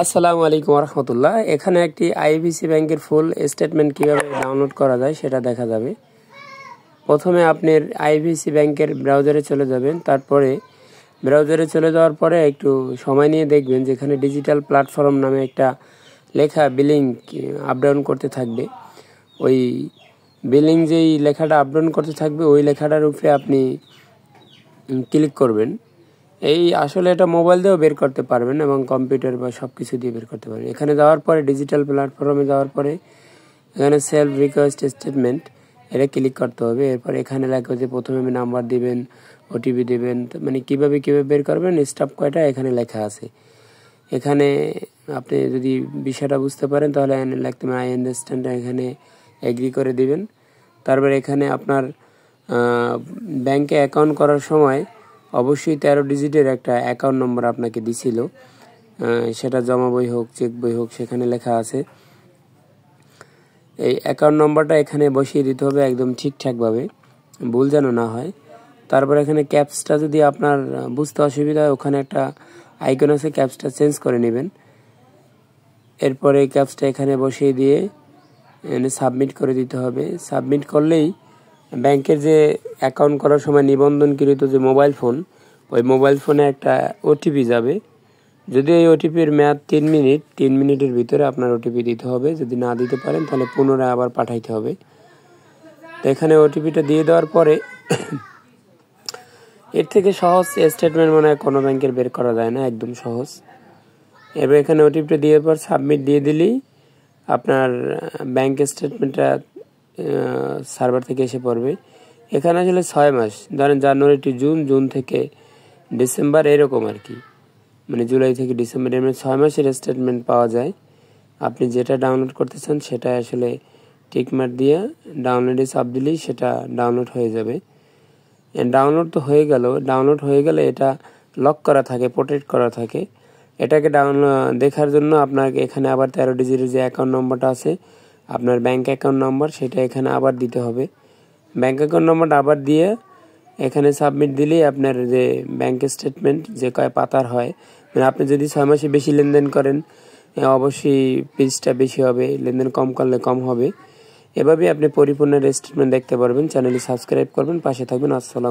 আসসালামু আলাইকুম রহমতুল্লাহ। এখানে একটি আইবিসি ব্যাংকের ফুল স্টেটমেন্ট কিভাবে ডাউনলোড করা যায় সেটা দেখা যাবে। প্রথমে আপনি আইবিসি ব্যাংকের ব্রাউজারে চলে যাবেন। তারপরে ব্রাউজারে চলে যাওয়ার পরে একটু সময় নিয়ে দেখবেন যেখানে ডিজিটাল প্ল্যাটফর্ম নামে একটা লেখা বিলিং আপডাউন করতে থাকবে। ওই বিলিং যেই লেখাটা আপডাউন করতে থাকবে ওই লেখাটার উপরে আপনি ক্লিক করবেন। এই আসলে এটা মোবাইল দিয়েও বের করতে পারবেন এবং কম্পিউটার বা সব কিছু দিয়ে বের করতে পারবেন। এখানে যাওয়ার পরে ডিজিটাল প্ল্যাটফর্মে যাওয়ার পরে এখানে সেলফ রিকোয়েস্ট স্টেটমেন্ট এটা ক্লিক করতে হবে। এরপর এখানে লেখা যে প্রথমে নাম্বার দিবেন, ওটিপি দেবেন, মানে কিভাবে বের করবেন স্টেপ কয়টা এখানে লেখা আছে। এখানে আপনি যদি বিষয়টা বুঝতে পারেন তাহলে লিখতে হবে আই আন্ডারস্ট্যান্ড, এখানে এগ্রি করে দিবেন। তারপর এখানে আপনার ব্যাংকে অ্যাকাউন্ট করার সময় অবশ্যই 13 ডিজিটের একটা অ্যাকাউন্ট নম্বর আপনাকে দিছিল, সেটা জমা বই হোক চেক বই হোক সেখানে লেখা আছে। এই অ্যাকাউন্ট নম্বরটা এখানে বসিয়ে দিতে হবে একদম ঠিকঠাকভাবে, ভুল যেন না হয়। তারপর এখানে ক্যাপসটা যদি আপনার বুঝতে অসুবিধা হয় ওখানে একটা আইকন আছে, ক্যাপসটা চেঞ্জ করে নেবেন। এরপরে এই ক্যাপসটা এখানে বসিয়ে দিয়ে সাবমিট করে দিতে হবে। সাবমিট করলেই ব্যাংকের যে অ্যাকাউন্ট করার সময় নিবন্ধনকৃত যে মোবাইল ফোন, ওই মোবাইল ফোনে একটা ওটিপি যাবে। যদি এই ওটিপির মেয়াদ 3 মিনিটের ভিতরে আপনার ওটিপি দিতে হবে। যদি না দিতে পারেন তাহলে পুনরায় আবার পাঠাইতে হবে। তো এখানে ওটিপিটা দিয়ে দেওয়ার পরে এর থেকে সহজ স্টেটমেন্ট মনে হয় কোনো ব্যাংকের বের করা যায় না, একদম সহজ। এবার এখানে ওটিপিটা দিয়ে পর সাবমিট দিয়ে দিলেই আপনার ব্যাংক স্টেটমেন্টটা সার্ভার থেকে এসে পড়বে। এখানে আসলে 6 মাস, ধরেন জানুয়ারি টু জুন, জুন থেকে ডিসেম্বর এরকম আর কি, মানে জুলাই থেকে ডিসেম্বর, এর 6 মাসের স্টেটমেন্ট পাওয়া যায়। আপনি যেটা ডাউনলোড করতে চান সেটা আসলে টিকমার্ক দিয়ে ডাউনলোডে চাপ দিলেই সেটা ডাউনলোড হয়ে যাবে। ডাউনলোড তো হয়ে গেল, ডাউনলোড হয়ে গেলে এটা লক করা থাকে, প্রোটেক্ট করা থাকে। এটাকে দেখার জন্য আপনাকে এখানে আবার 13 ডিজিটের যে অ্যাকাউন্ট নম্বরটা আছে আপনার ব্যাংক অ্যাকাউন্ট নম্বর, সেটা এখানে আবার দিতে হবে। ব্যাংক অ্যাকাউন্ট নম্বরটা আবার দিয়ে এখানে সাবমিট দিলেই আপনার যে ব্যাংক স্টেটমেন্ট যে কয় পাতার হয়, মানে আপনি যদি 6 মাসে বেশি লেনদেন করেন অবশ্যই পেজটা বেশি হবে, লেনদেন কম করলে কম হবে। এভাবেই আপনি পরিপূর্ণ স্টেটমেন্ট দেখতে পারবেন। চ্যানেলটি সাবস্ক্রাইব করবেন, পাশে থাকবেন। আসসালাম।